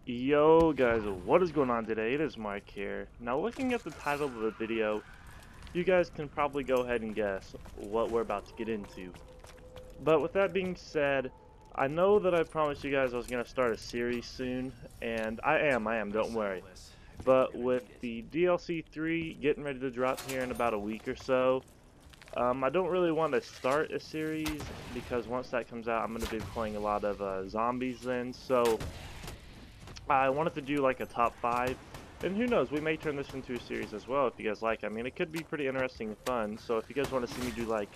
Yo guys, what is going on today? It is Mike here. Now looking at the title of the video, you guys can probably go ahead and guess what we're about to get into. But with that being said, I know that I promised you guys I was going to start a series soon, and I am, don't worry. But with the DLC 3 getting ready to drop here in about a week or so, I don't really want to start a series because once that comes out, I'm going to be playing a lot of zombies then, so I wanted to do like a top 5, and who knows, we may turn this into a series as well if you guys like. I mean, it could be pretty interesting and fun, so if you guys want to see me do like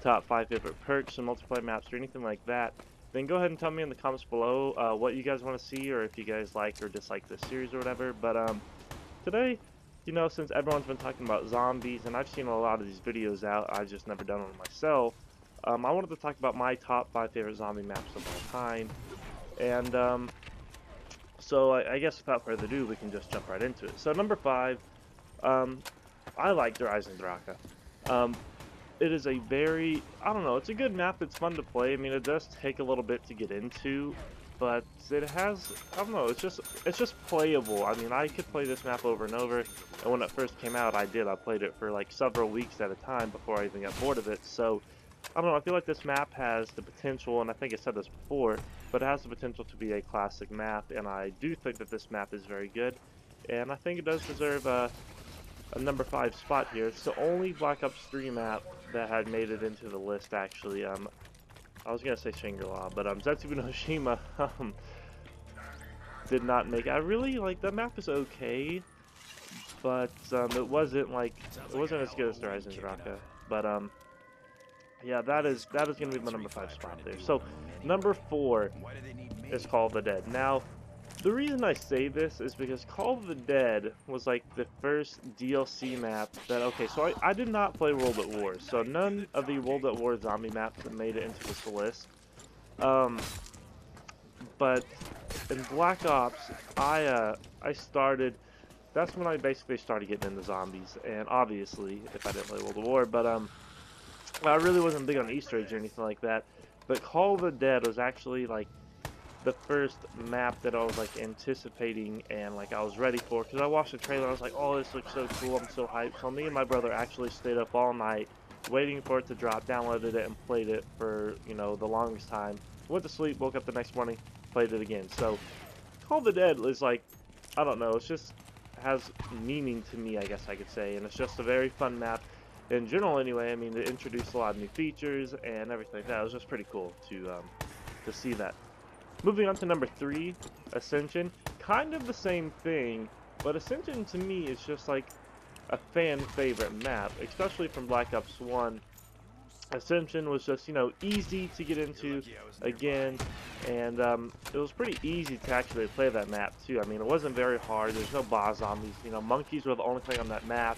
top 5 favorite perks and multiplayer maps or anything like that, then go ahead and tell me in the comments below what you guys want to see, or if you guys like or dislike this series or whatever. But today, you know, since everyone's been talking about zombies, and I've seen a lot of these videos out, I've just never done one myself, I wanted to talk about my top 5 favorite zombie maps of all time, and so I guess without further ado, we can just jump right into it. So number 5, um, I like Draka. Um, it is a very, I don't know, it's a good map, it's fun to play. I mean, it does take a little bit to get into, but it has, I don't know, it's just playable. I mean, I could play this map over and over, and when it first came out, I played it for like several weeks at a time before I even got bored of it, so I don't know, I feel like this map has the potential, and I think I said this before, but it has the potential to be a classic map, and I do think that this map is very good, and I think it does deserve a number 5 spot here. It's the only Black Ops 3 map that had made it into the list, actually. I was gonna say Shangri-La, but Zetsubu no Shima did not make it. I really like that map is okay, but it wasn't as good as the Rise and Draka. But yeah, that is gonna be my number 5 spot there. So number 4 is Call of the Dead. Now, the reason I say this is because Call of the Dead was like the first DLC map that, okay, so I did not play World at War, so none of the World at War zombie maps that made it into this list. Um, but in Black Ops, I started, that's when I basically started getting into zombies, and obviously, if I didn't play World at War, but I really wasn't big on Easter eggs or anything like that, but Call of the Dead was actually like the first map that I was like anticipating and like I was ready for, because I watched the trailer. I was like, oh, this looks so cool, I'm so hyped. So me and my brother actually stayed up all night waiting for it to drop, downloaded it and played it for, you know, the longest time. Went to sleep, woke up the next morning, played it again. So Call of the Dead is like, I don't know, it's just has meaning to me, I guess I could say, and it's just a very fun map in general anyway. I mean, it introduced a lot of new features and everything like that. It was just pretty cool to see that. Moving on to number 3, Ascension. Kind of the same thing, but Ascension to me is just like a fan favorite map, especially from Black Ops 1. Ascension was just, you know, easy to get into again, and it was pretty easy to actually play that map too. I mean, it wasn't very hard. There's no boss zombies. You know, monkeys were the only thing on that map,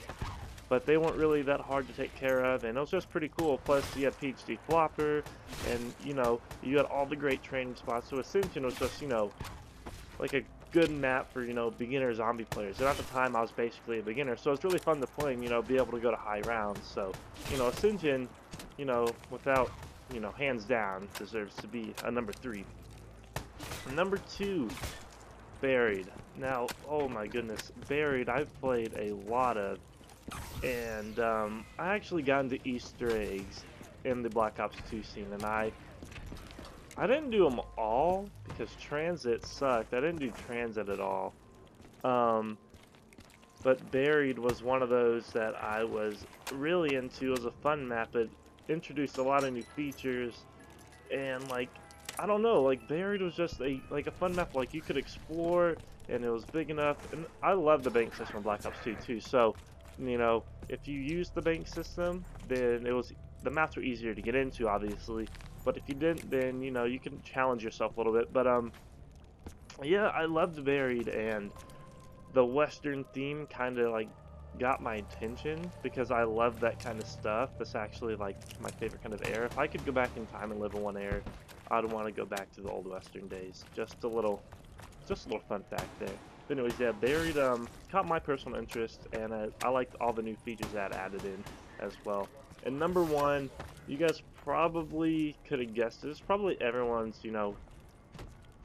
but they weren't really that hard to take care of, and it was just pretty cool. Plus, you had PhD Flopper, and, you know, you had all the great training spots, so Ascension was just, you know, like a good map for, you know, beginner zombie players. And at the time, I was basically a beginner, so it's really fun to play and, you know, be able to go to high rounds. So, you know, Ascension, you know, without, you know, hands down, deserves to be a number 3. Number 2, Buried. Now, oh my goodness, Buried, I've played a lot of, and I actually got into Easter eggs in the Black Ops 2 scene, and I didn't do them all because Transit sucked. I didn't do Transit at all. But Buried was one of those that I was really into. It was a fun map. It introduced a lot of new features, and like, I don't know, like Buried was just a fun map. Like, you could explore, and it was big enough. And I love the bank system in Black Ops 2 too. So, you know, if you used the bank system, then the maps were easier to get into, obviously. But if you didn't, then, you know, you can challenge yourself a little bit. But yeah, I loved Buried, and the Western theme kind of like got my attention because I love that kind of stuff. That's actually like my favorite kind of era. If I could go back in time and live in one era, I'd want to go back to the old Western days. Just a little fun fact there. But anyways, yeah, Buried caught my personal interest, and I liked all the new features that added in as well. And number 1, you guys probably could have guessed it. It's probably everyone's, you know,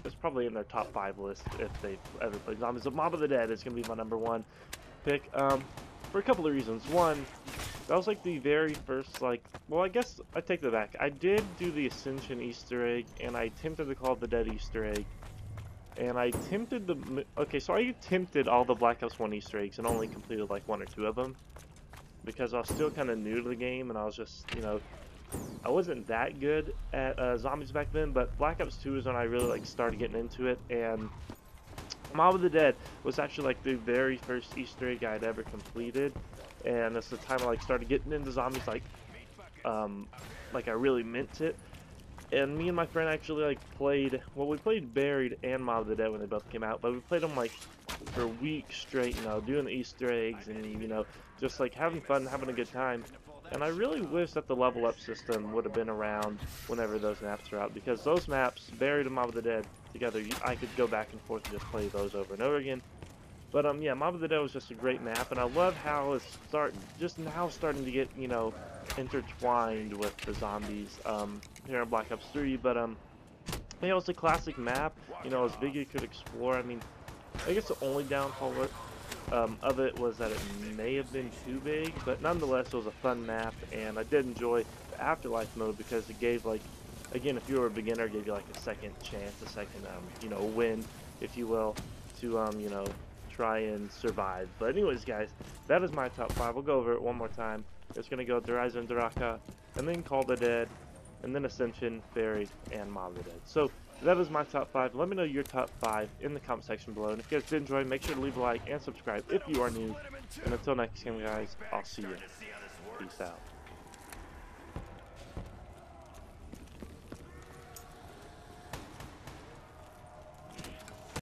it's probably in their top 5 list if they've ever played zombies. So Mob of the Dead is going to be my #1 pick, for a couple of reasons. One, that was like the very first, like, well, I guess I take that back. I did do the Ascension Easter egg, and I attempted to Call of the Dead Easter egg, and I attempted the, okay, so I attempted all the Black Ops 1 Easter eggs and only completed like 1 or 2 of them, because I was still kind of new to the game, and I was just, you know, I wasn't that good at zombies back then, but Black Ops 2 is when I really like started getting into it, and Mob of the Dead was actually like the very first Easter egg I'd ever completed, and it's the time I like started getting into zombies like I really meant it. And me and my friend actually like played, well, we played Buried and Mob of the Dead when they both came out, but we played them like for weeks straight, you know, doing the Easter eggs and, you know, just like having fun, having a good time. And I really wish that the level up system would have been around whenever those maps are out, because those maps, Buried and Mob of the Dead together, I could go back and forth and just play those over and over again. But yeah, Mob of the Dead was just a great map, and I love how it's just now starting to get, you know, intertwined with the zombies here in Black Ops 3. But you know, it's a classic map. You know, as big as you could explore. I mean, I guess the only downfall of it was that it may have been too big, but nonetheless, it was a fun map, and I did enjoy the Afterlife mode because it gave, like, again, if you were a beginner, it gave you like a second chance, a second you know, win, if you will, to you know, try and survive. But anyways, guys, that is my top 5. We'll go over it one more time. It's gonna go Horizon, Draka, and then Call the Dead, and then Ascension, Buried, and Mob of the Dead. So that is my top 5. Let me know your top 5 in the comment section below. And if you guys did enjoy, make sure to leave a like and subscribe if you are new. And until next time, guys, I'll see you. Peace out.